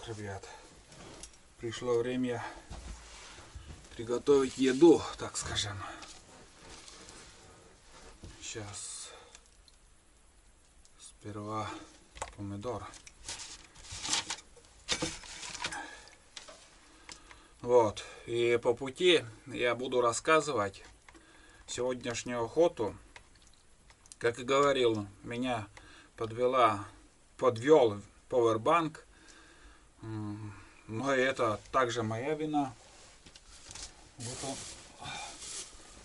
ребят, пришло время приготовить еду, так скажем. Сейчас сперва помидор. Вот, и по пути я буду рассказывать сегодняшнюю охоту. Как и говорил, меня подвел повербанк. Но это также моя вина.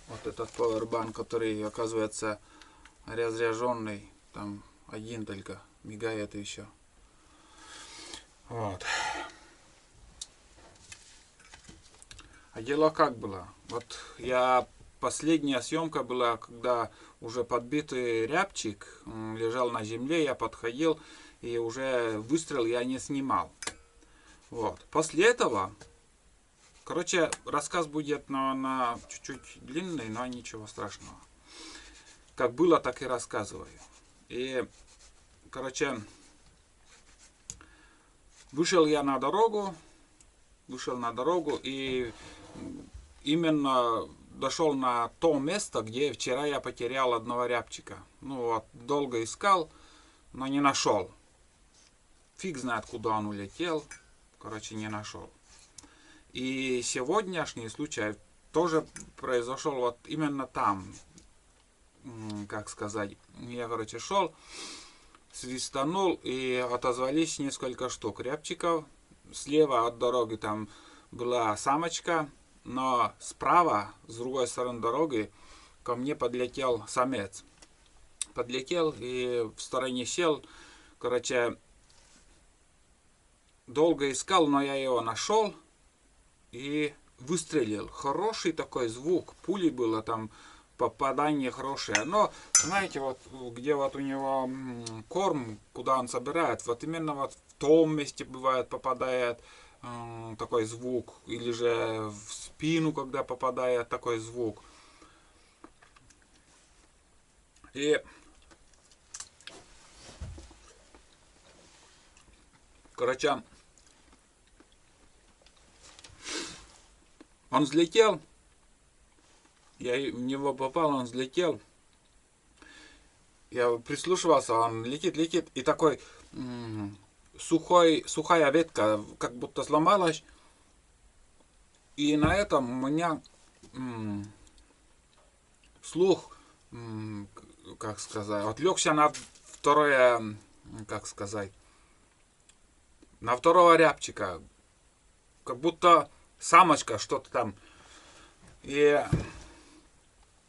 Вот этот повербанк, который оказывается разряженный. Там один только мигает еще. Вот. А дело как было? Вот последняя съемка была, когда уже подбитый рябчик лежал на земле, я подходил и уже выстрел я не снимал. Вот. После этого, короче, рассказ будет на чуть-чуть длинный, но ничего страшного. Как было, так и рассказываю. И, короче, вышел на дорогу и именно дошел на то место, где вчера я потерял одного рябчика. Ну вот, долго искал, но не нашел. Фиг знает, куда он улетел. Короче, не нашел. И сегодняшний случай тоже произошел вот именно там. Как сказать, я, короче, шел, свистанул, и отозвались несколько штук рябчиков. Слева от дороги там была самочка, но справа, с другой стороны дороги, ко мне подлетел самец. Подлетел и в стороне сел. Короче, долго искал, но я его нашел и выстрелил. Хороший такой звук, пули было там, попадание хорошее. Но, знаете, вот где вот у него корм, куда он собирает, вот именно вот в том месте бывает попадает такой звук. Или же в спину, когда попадает такой звук. И, короче, он взлетел. Я в него попал, он взлетел. Я прислушивался, он летит, и такой сухая ветка как будто сломалась. И на этом у меня слух, как сказать, отвлекся на второе, как сказать, на второго рябчика. Как будто самочка что-то там. И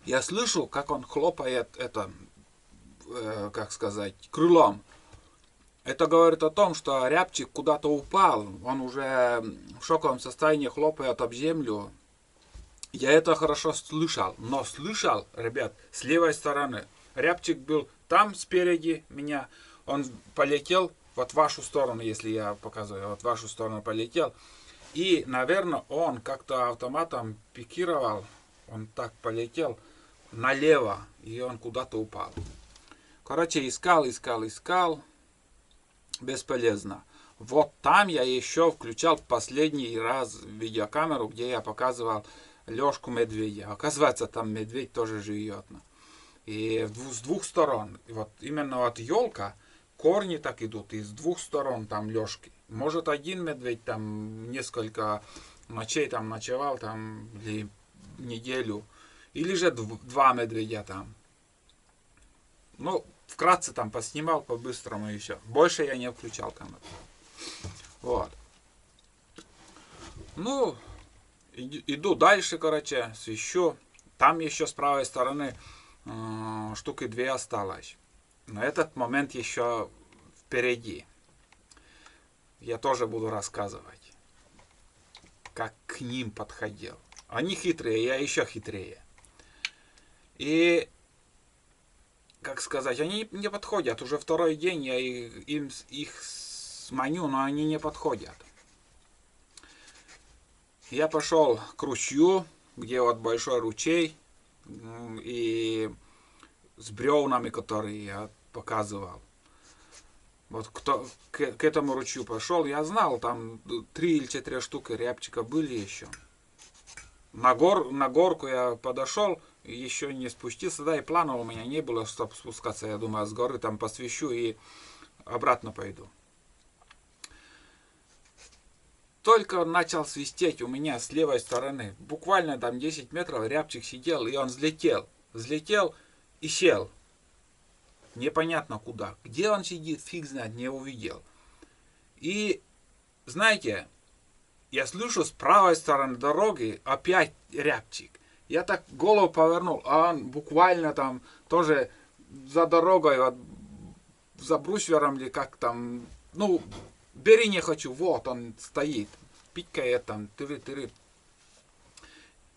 я слышу, как он хлопает как сказать, крылом. Это говорит о том, что рябчик куда-то упал. Он уже в шоковом состоянии хлопает об землю. Я это хорошо слышал. Но слышал, ребят, с левой стороны. Рябчик был там спереди меня. Он полетел вот в вашу сторону, если я показываю. Вот в вашу сторону полетел. И, наверное, он как-то автоматом пикировал. Он так полетел налево. И он куда-то упал. Короче, искал. Бесполезно. Вот там я еще включал последний раз видеокамеру, где я показывал лёжку медведя. Оказывается, там медведь тоже живет. И с двух сторон. И вот именно вот елка, корни так идут, и с двух сторон там лёжки. Может, один медведь там несколько ночей там ночевал, там, или неделю. Или же два медведя там. Ну, вкратце там поснимал по-быстрому и все. Больше я не включал камеру. Вот. Ну, иду дальше, короче, свищу. Там еще с правой стороны штуки 2 осталось. Но этот момент еще впереди. Я тоже буду рассказывать, как к ним подходил. Они хитрые, я еще хитрее. И, как сказать, они не подходят. Уже второй день я их маню, но они не подходят. Я пошел к ручью, где вот большой ручей, и с бревнами, которые я показывал. Вот кто к этому ручью пошел, я знал, там 3 или 4 штуки рябчика были еще. На горку я подошел, еще не спустился, да, и плана у меня не было, чтобы спускаться. Я думаю, с горы там посвящу и обратно пойду. Только он начал свистеть у меня с левой стороны, буквально там 10 метров рябчик сидел, и он взлетел. Взлетел и сел. Непонятно куда. Где он сидит, фиг знает, не увидел. И, знаете, я слышу с правой стороны дороги опять рябчик. Я так голову повернул, а он буквально там тоже за дорогой, вот, за брусвером или как там, ну, бери не хочу, вот он стоит, пикает там, тыры-тыры.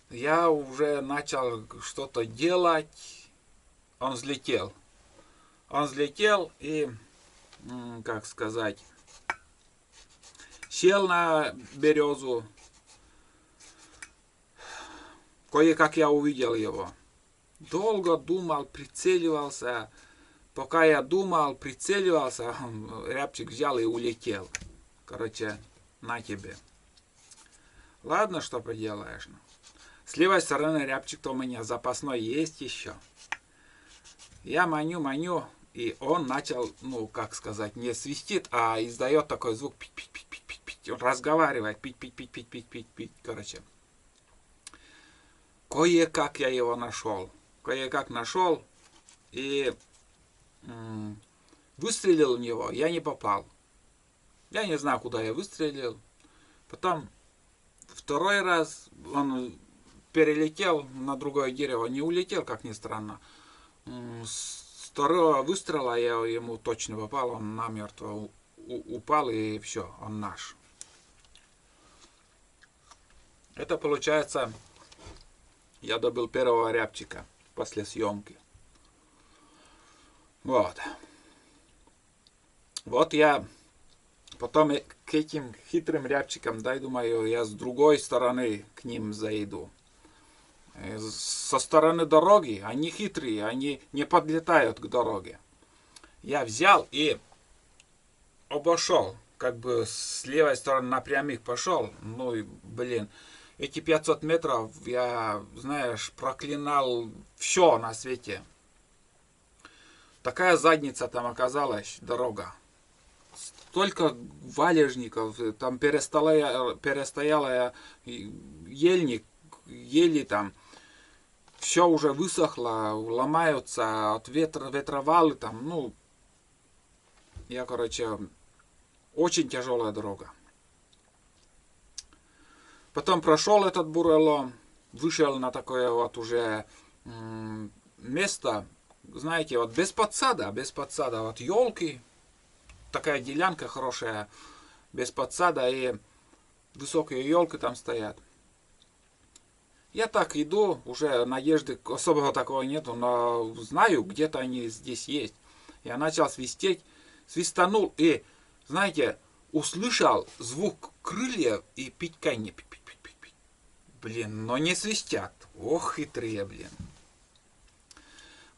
Я уже начал что-то делать, он взлетел. Он взлетел и, как сказать, сел на березу. Кое-как я увидел его. Долго думал, прицеливался. Пока я думал, прицеливался, рябчик взял и улетел. Короче, на тебе. Ладно, что поделаешь. С левой стороны рябчик-то у меня запасной есть еще. Я маню, и он начал, ну, как сказать, не свистит, а издает такой звук. Он разговаривает. Пить. Короче. Кое-как я его нашел. Кое-как нашел и выстрелил в него. Я не попал. Я не знаю, куда я выстрелил. Потом второй раз он перелетел на другое дерево. Не улетел, как ни странно. С второго выстрела я ему точно попал. Он намертво упал, и все, он наш. Это получается, я добыл первого рябчика после съемки. Вот. Вот я потом к этим хитрым рябчикам, дай думаю, я с другой стороны к ним зайду. Со стороны дороги они хитрые, они не подлетают к дороге. Я взял и обошел, как бы с левой стороны напрямик пошел. Ну и, блин, эти 500 метров я, знаешь, проклинал все на свете. Такая задница там оказалась, дорога. Столько валежников, там перестояла ельник, ели там. Все уже высохло, ломаются от ветровалы там, ну, я, короче, очень тяжелая дорога. Потом прошел этот бурелом, вышел на такое вот уже место, знаете, вот без подсада, вот елки, такая делянка хорошая, без подсада, и высокие елки там стоят. Я так иду, уже надежды особого такого нету, но знаю, где-то они здесь есть. Я начал свистеть, свистанул и, знаете, услышал звук крыльев и пиканье. Блин, но не свистят. Ох, хитрые, блин.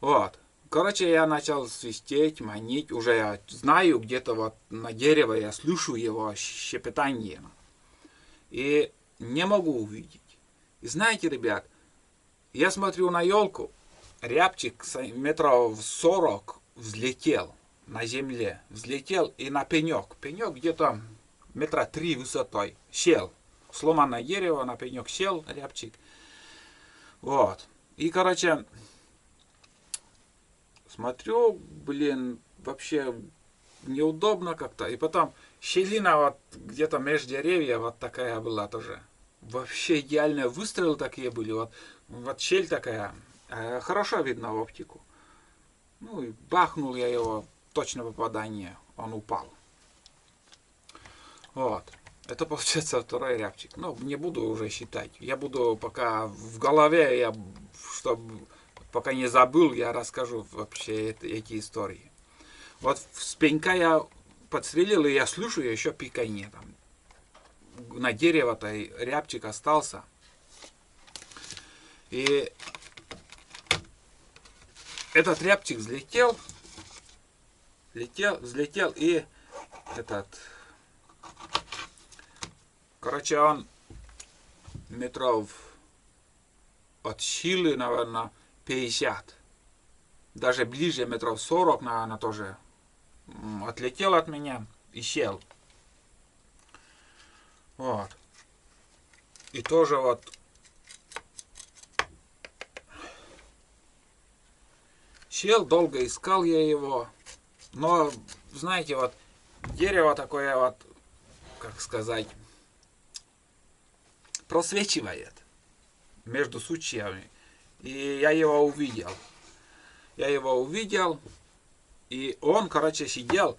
Вот. Короче, я начал свистеть, манить. Уже я знаю, где-то вот на дерево я слышу его щепетание. И не могу увидеть. И знаете, ребят, я смотрю на елку, рябчик метров 40 взлетел на земле. Взлетел и на пенек. Пенек где-то метра 3 высотой. Сел. Сломанное дерево, на пенек сел рябчик. Вот. И, короче, смотрю, блин, вообще неудобно как-то. И потом щелина вот где-то между деревьев вот такая была тоже. Вообще идеальные выстрелы такие были. Вот щель такая. Хорошо видно в оптику. Ну и бахнул я его. Точно попадание. Он упал. Вот. Это получается второй рябчик. Ну, не буду уже считать. Я буду пока в голове, чтобы пока не забыл, я расскажу вообще эти истории. Вот с пенька я подстрелил, и я слышу еще пиканье там. На дерево-то рябчик остался. И этот рябчик взлетел взлетел и этот... Короче, он метров от силы, наверное, 50. Даже ближе, метров 40, наверное, тоже отлетел от меня и сел. Вот. И тоже вот сел, долго искал я его. Но, знаете, вот дерево такое вот, как сказать, просвечивает между сучьями. И я его увидел. И он, короче, сидел,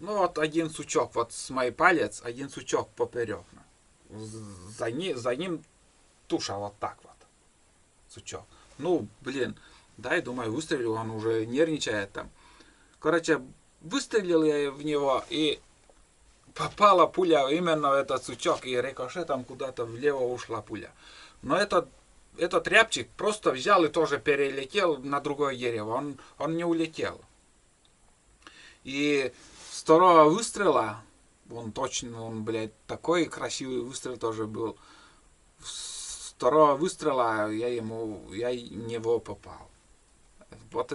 ну вот один сучок, вот с мой палец, один сучок поперек. За ним туша вот так вот, сучок. Ну, блин, дай, думаю, выстрелил, он уже нервничает там. Короче, выстрелил я в него, и попала пуля именно в этот сучок, и рикошетом куда-то влево ушла пуля. Но этот рябчик просто взял и тоже перелетел на другое дерево. Он не улетел. И с второго выстрела, блядь, такой красивый выстрел тоже был. С второго выстрела я в него попал. Вот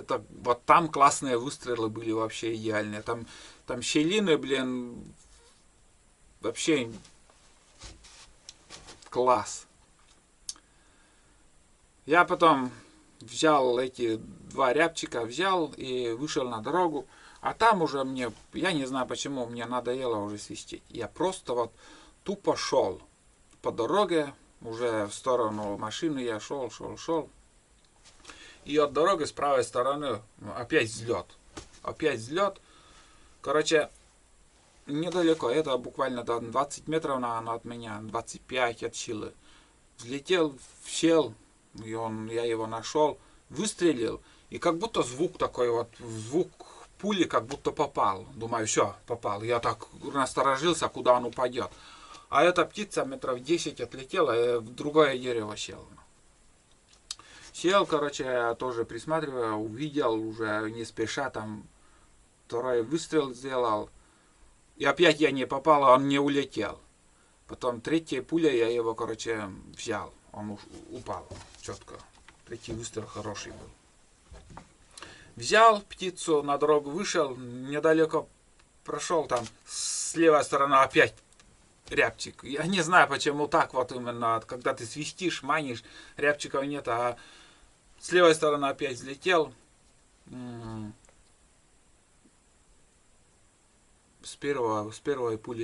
там классные выстрелы были вообще идеальные. Там щелины, блин, вообще класс. Я потом взял эти два рябчика, и вышел на дорогу. А там уже я не знаю почему, мне надоело уже свистеть. Я просто вот тупо шел по дороге, уже в сторону машины я шел. И от дороги с правой стороны опять взлет. Короче, недалеко, это буквально 20 метров, наверное, от меня, 25 от силы. Взлетел, сел, я его нашел, выстрелил, и как будто звук такой вот, звук пули как будто попал. Думаю, все, попал. Я так насторожился, куда он упадет. А эта птица метров 10 отлетела и в другое дерево сел. Сел, короче, я тоже присматриваю, увидел уже не спеша, там второй выстрел сделал. И опять я не попал, а он не улетел. Потом третья пуля, я его, короче, взял. Он упал четко. Третий выстрел хороший был. Взял птицу, на дорогу вышел, недалеко прошел, там с левой стороны опять рябчик. Я не знаю, почему так вот именно, когда ты свистишь, манишь, рябчиков нет, а с левой стороны опять взлетел. С первой пули,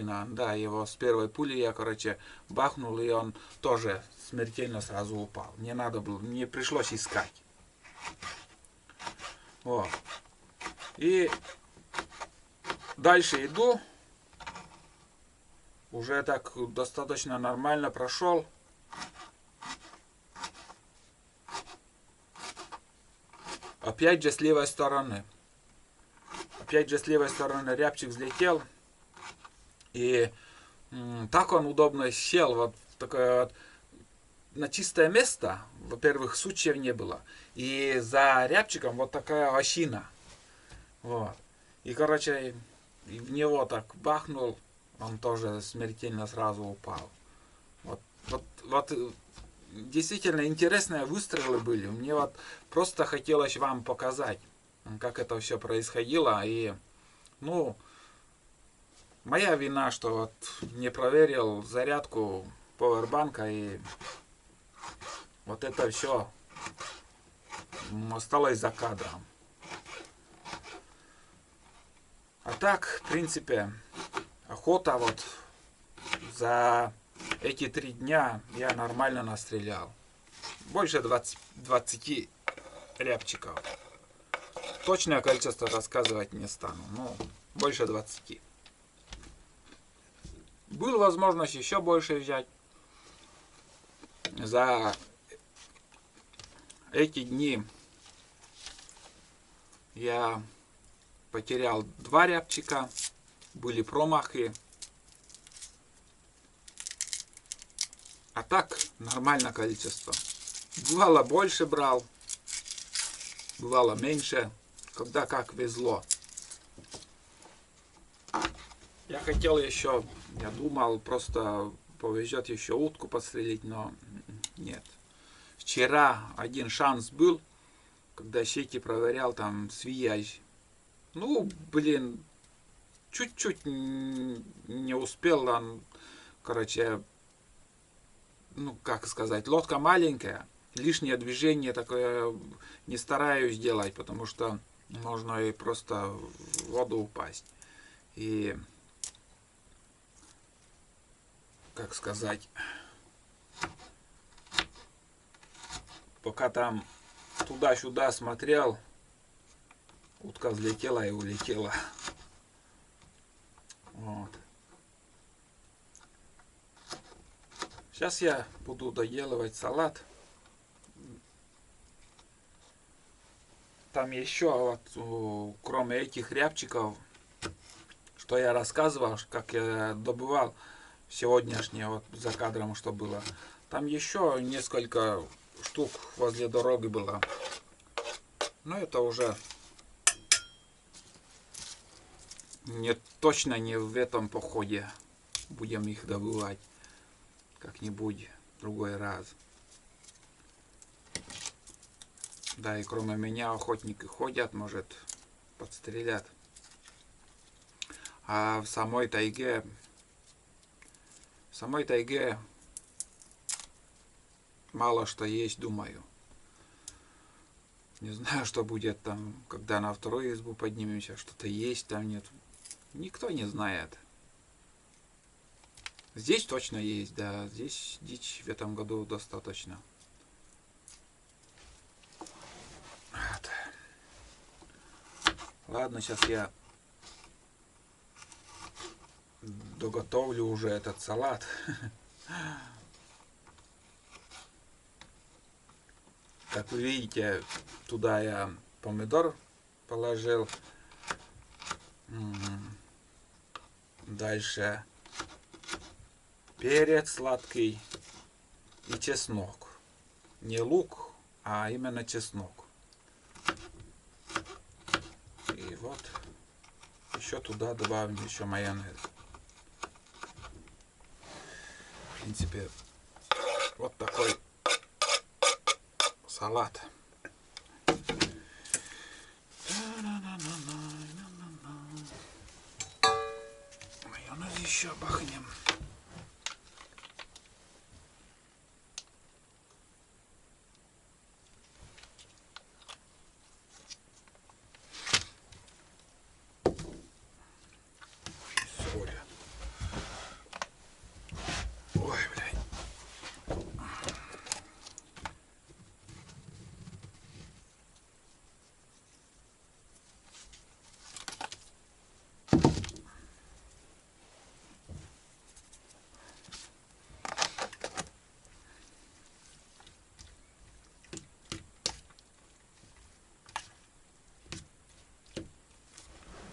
его с первой пули я, короче, бахнул, и он тоже смертельно сразу упал. Мне пришлось искать. Вот. И дальше иду. Уже так достаточно нормально прошел. Опять же с левой стороны. Рябчик взлетел. И так он удобно сел. Вот такое вот на чистое место. Во-первых, сучьев не было. И за рябчиком вот такая осина. Вот. И, короче, в него так бахнул. Он тоже смертельно сразу упал. Вот действительно интересные выстрелы были. Мне вот просто хотелось вам показать, как это все происходило. И, моя вина, что вот не проверил зарядку пауэрбанка, и вот это все осталось за кадром. А так, в принципе, охота вот за эти 3 дня я нормально настрелял. Больше 20 рябчиков. Точное количество рассказывать не стану, но больше 20. Была возможность еще больше взять. За эти дни я потерял 2 рябчика. Были промахи. А так нормальное количество. Бывало больше брал, бывало меньше, когда как везло. Я хотел еще, я думал, просто повезет еще утку подстрелить, но нет. Вчера один шанс был, когда сети проверял, там свияжь. Ну, блин, чуть-чуть не успел, он, короче, ну, как сказать, лодка маленькая, лишнее движение такое не стараюсь делать, потому что можно и просто в воду упасть. И, как сказать, пока там туда-сюда смотрел, утка взлетела и улетела. Вот. Сейчас я буду доделывать салат. Там еще вот, кроме этих рябчиков, что я рассказывал, как я добывал сегодняшнее, вот за кадром что было. Там еще несколько штук возле дороги было. Но это уже не точно не в этом походе. Будем их добывать как-нибудь в другой раз. Да, и кроме меня охотники ходят, может, подстрелят. А в самой тайге мало что есть, думаю. Не знаю, что будет там, когда на вторую избу поднимемся, что-то есть там, нет. Никто не знает. Здесь точно есть, да, здесь дичь в этом году достаточно. Вот. Ладно, сейчас я доготовлю уже этот салат. Как вы видите, туда я помидор положил. Дальше перец сладкий и чеснок. Не лук, а именно чеснок. И вот еще туда добавим еще майонез. В принципе, вот такой салат. Майонез еще бахнем. Соль. Ой, блядь.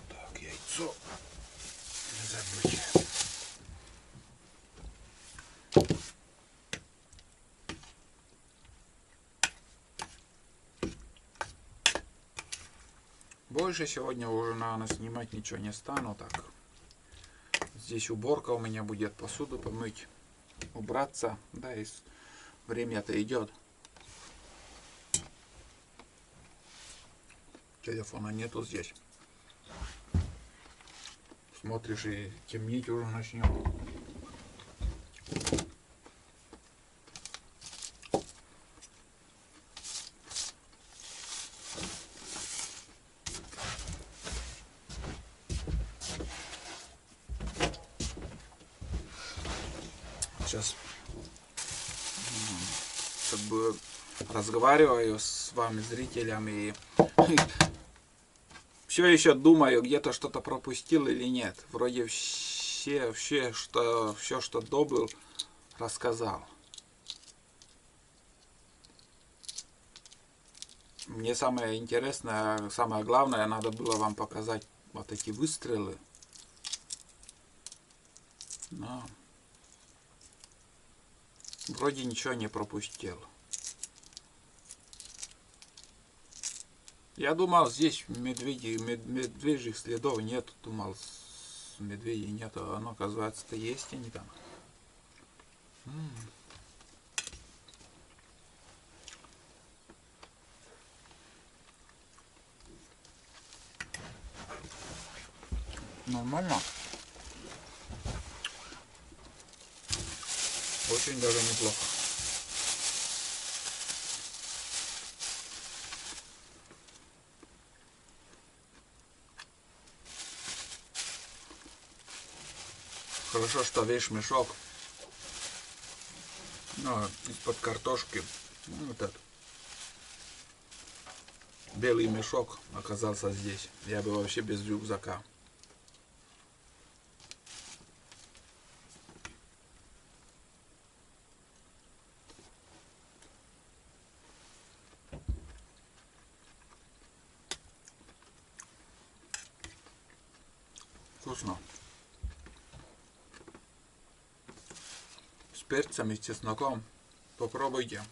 Так, яйцо. Не забудь. Больше сегодня уже, наверное, снимать ничего не стану. Так, здесь уборка у меня будет, посуду помыть, убраться. Да, и время-то идет. Телефона нету здесь. Смотришь и темнеть уже начнет. Сейчас как бы разговариваю с вами, зрителями, и все еще думаю, где-то что-то пропустил или нет. Вроде все, что добыл, рассказал. Мне самое интересное, самое главное, надо было вам показать вот эти выстрелы. Но вроде ничего не пропустил. Я думал, здесь медвежьих следов нет. Думал, медведей нет, а оно, оказывается-то есть они там. Нормально. Очень даже неплохо. Хорошо, что весь мешок, ну, из-под картошки, ну, вот этот белый мешок оказался здесь. Я бы вообще без рюкзака. Вкусно. С перцем и с чесноком. Попробуйте.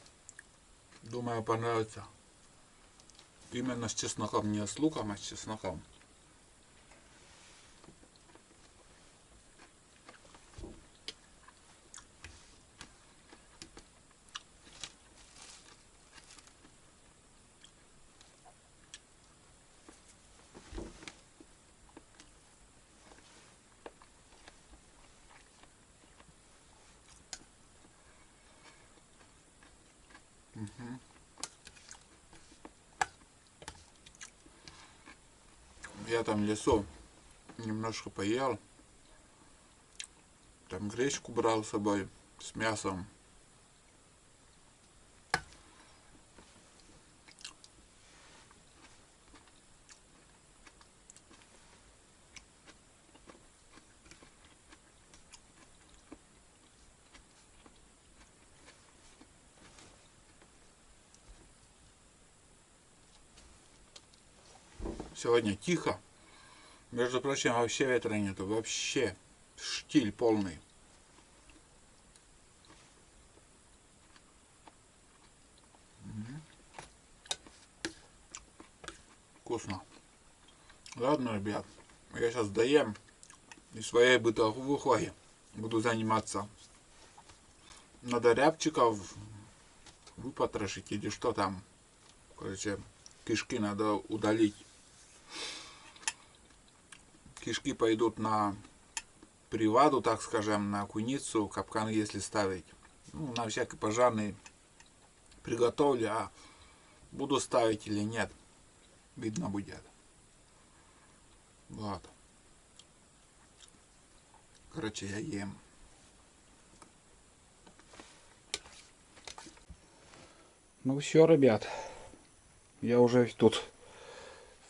Думаю, понравится. Именно с чесноком, не с луком, а с чесноком. Я там в лесу немножко поел. Там гречку брал с собой с мясом. Сегодня тихо. Между прочим, вообще ветра нету. Вообще штиль полный. Вкусно. Ладно, ребят. Я сейчас доем. И своей бытовухой буду заниматься. Надо рябчиков выпотрошить или что там. Короче, кишки надо удалить. Кишки пойдут на приваду, так скажем, на куницу, капкан если ставить. Ну, на всякий пожарный приготовлю, а буду ставить или нет, видно будет. Вот. Короче, я ем. Ну все, ребят. Я уже тут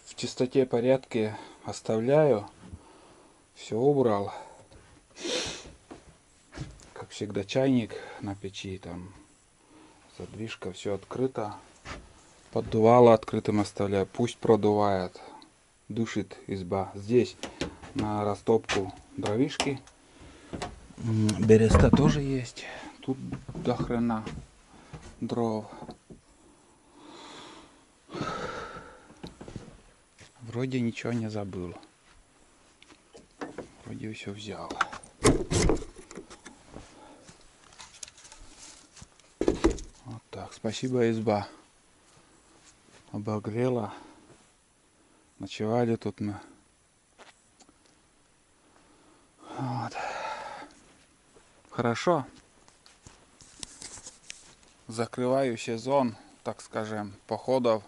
в чистоте, порядке оставляю. Все убрал. Как всегда, чайник на печи, там задвижка, все открыто. Поддувало открытым оставляю. Пусть продувает. Душит изба. Здесь на растопку дровишки. Береста тоже есть. Тут до хрена дров. Вроде ничего не забыл. Вроде все взял. Вот так. Спасибо, изба. Обогрела. Ночевали тут мы. Вот. Хорошо. Закрываю сезон, так скажем, походов.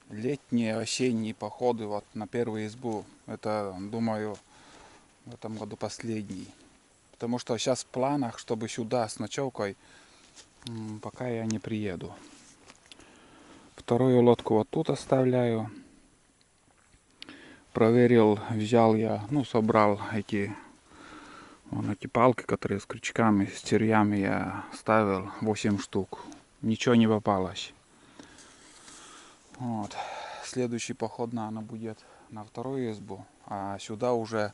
Летние, осенние походы вот на первую избу. Это, думаю, в этом году последний. Потому что сейчас в планах, чтобы сюда с ночевкой, пока я не приеду. Вторую лодку вот тут оставляю. Проверил, взял я, ну, собрал эти палки, которые с крючками, с червями я ставил 8 штук. Ничего не попалось. Вот. Следующий поход, наверное, будет на вторую избу. А сюда уже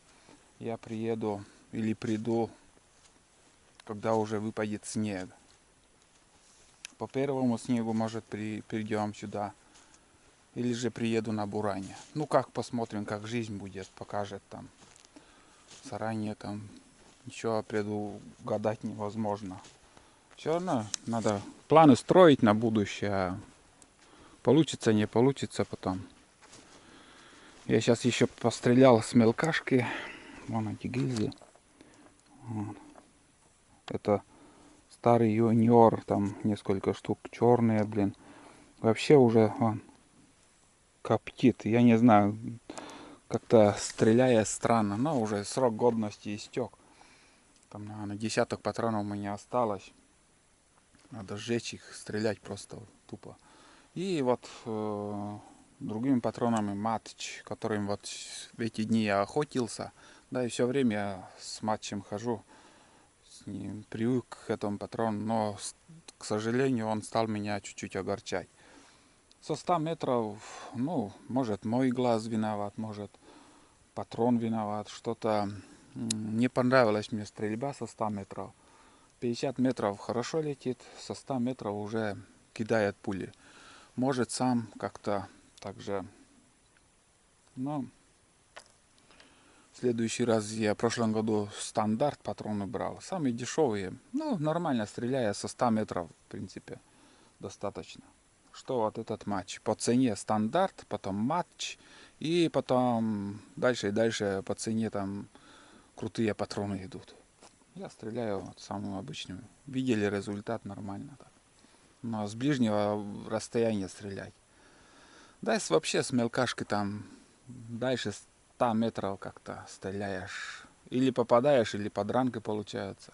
я приеду или приду, когда уже выпадет снег. По первому снегу, может, придем сюда. или же приеду на Буране. Ну как, посмотрим, как жизнь будет, покажет там. Заранее там ничего предугадать невозможно. Все равно надо планы строить на будущее. А получится, не получится потом. Я сейчас еще пострелял с мелкашки. Вон эти гильзы. Вот. Это старый юниор, там несколько штук черные, блин. Вообще уже он коптит. Я не знаю, как-то стреляя странно, но уже срок годности истек. Там, наверное, десяток патронов у меня осталось. Надо сжечь их, стрелять просто тупо. И вот другими патронами матч, которым вот в эти дни я охотился. Да, и все время я с матчем хожу. С ним привык к этому патрону, но, к сожалению, он стал меня чуть-чуть огорчать. Со 100 метров, ну, может, мой глаз виноват, может, патрон виноват. Что-то не понравилась мне стрельба со 100 метров. 50 метров хорошо летит, со 100 метров уже кидает пули. Может, сам как-то так же. Но в следующий раз я в прошлом году стандарт патроны брал. Самые дешевые. Ну, нормально стреляя со 100 метров, в принципе, достаточно. Что вот этот матч. По цене стандарт, потом матч. И потом дальше и дальше по цене там крутые патроны идут. Я стреляю вот самым обычным. Видели результат нормально так. Но с ближнего расстояния стрелять. Да и вообще с мелкашки там дальше 100 метров как-то стреляешь. Или попадаешь, или подранки получаются.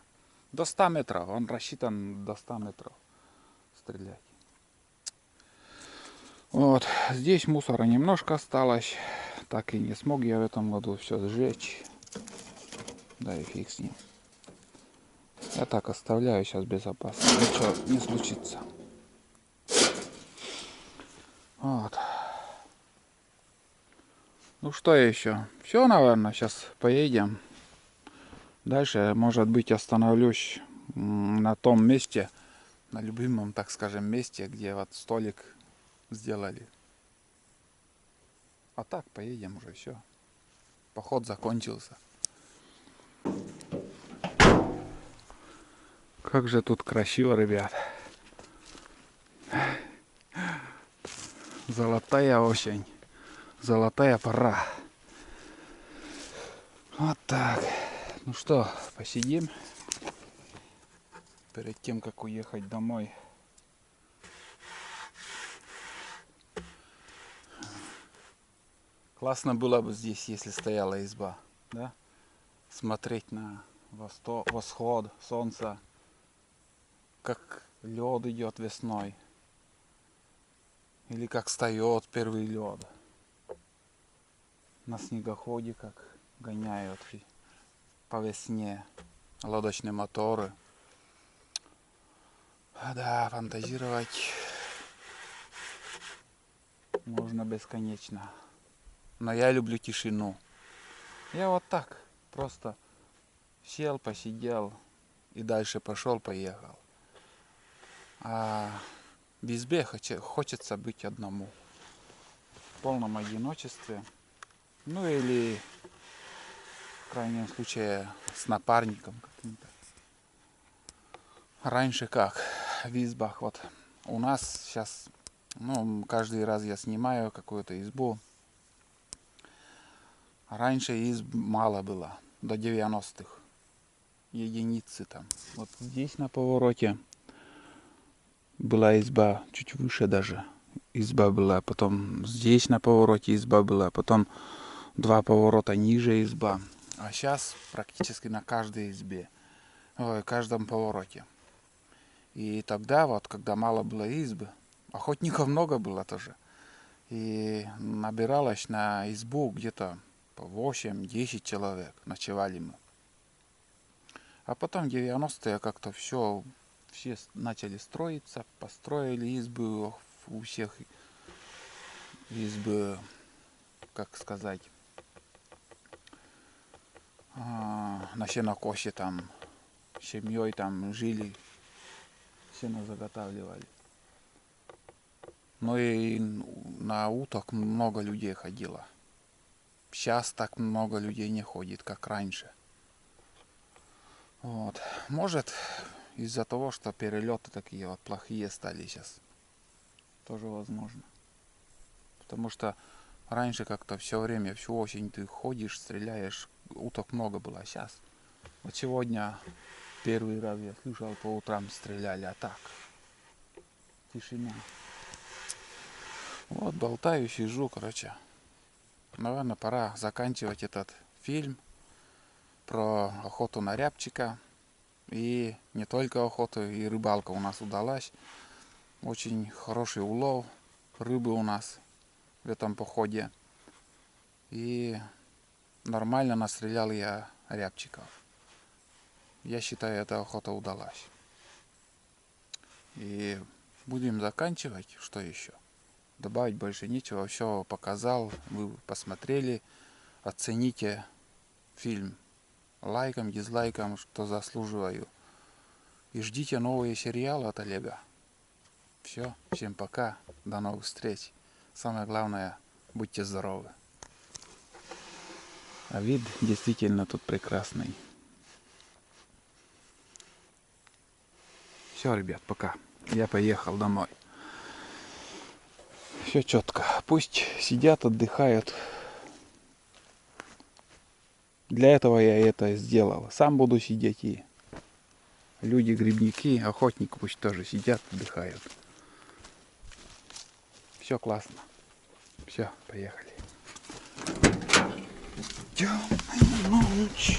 До 100 метров. Он рассчитан до 100 метров стрелять. Вот. Здесь мусора немножко осталось. Так и не смог я в этом году все сжечь. Да и фиг с ним. Я так оставляю сейчас безопасно. Ничего не случится. Вот. Ну что еще? Все, наверное, сейчас поедем. Дальше, может быть, остановлюсь на том месте, на любимом, так скажем, месте, где вот столик сделали. А так, поедем уже, все. Поход закончился. Как же тут красиво, ребят. Золотая осень. Золотая пора. Вот так. Ну что, посидим. Перед тем, как уехать домой. Классно было бы здесь, если стояла изба. Да? Смотреть на восход солнца. Как лед идет весной. Или как встает первый лед. На снегоходе как гоняют по весне лодочные моторы. Да, фантазировать можно бесконечно. Но я люблю тишину. Я вот так просто сел, посидел и дальше пошел, поехал. А в избе хочется быть одному. В полном одиночестве. Ну или в крайнем случае с напарником каким-то. Раньше как? В избах вот. У нас сейчас, ну, каждый раз я снимаю какую-то избу. Раньше изб мало было, до 90-х. Единицы там. Вот здесь на повороте была изба, чуть выше даже. Изба была, потом здесь на повороте изба была, потом 2 поворота ниже изба. А сейчас практически на каждой избе, каждом повороте. И тогда вот, когда мало было избы, охотников много было тоже. И набиралось на избу где-то по 8-10 человек, ночевали мы. А потом в 90-е как-то все начали строиться, построили избы, у всех избы, как сказать, на сенокосе там семьей там жили, сено заготавливали. Ну и на уток много людей ходило. Сейчас так много людей не ходит, как раньше. Вот. Может, из-за того, что перелеты такие вот плохие стали сейчас. Тоже возможно. Потому что раньше как-то все время, всю осень ты ходишь, стреляешь, уток много было. А сейчас, вот сегодня первый раз я слышал, по утрам стреляли, а так, тишина. Вот болтаю, сижу, короче. Наверное, пора заканчивать этот фильм про охоту на рябчика. И не только охота, и рыбалка у нас удалась. Очень хороший улов рыбы у нас в этом походе. И нормально настрелял я рябчиков. Я считаю, эта охота удалась. И будем заканчивать. Что еще? Добавить больше нечего. Все показал. Вы посмотрели. Оцените фильм лайком, дизлайком, что заслуживаю. И ждите новые сериалы от Олега. Все. Всем пока. До новых встреч. Самое главное, будьте здоровы. А вид действительно тут прекрасный. Все, ребят, пока. Я поехал домой. Все четко. Пусть сидят, отдыхают. Для этого я это сделал. Сам буду сидеть, и люди, грибники, охотники пусть тоже сидят, отдыхают. Все классно. Все, поехали. Темная ночь.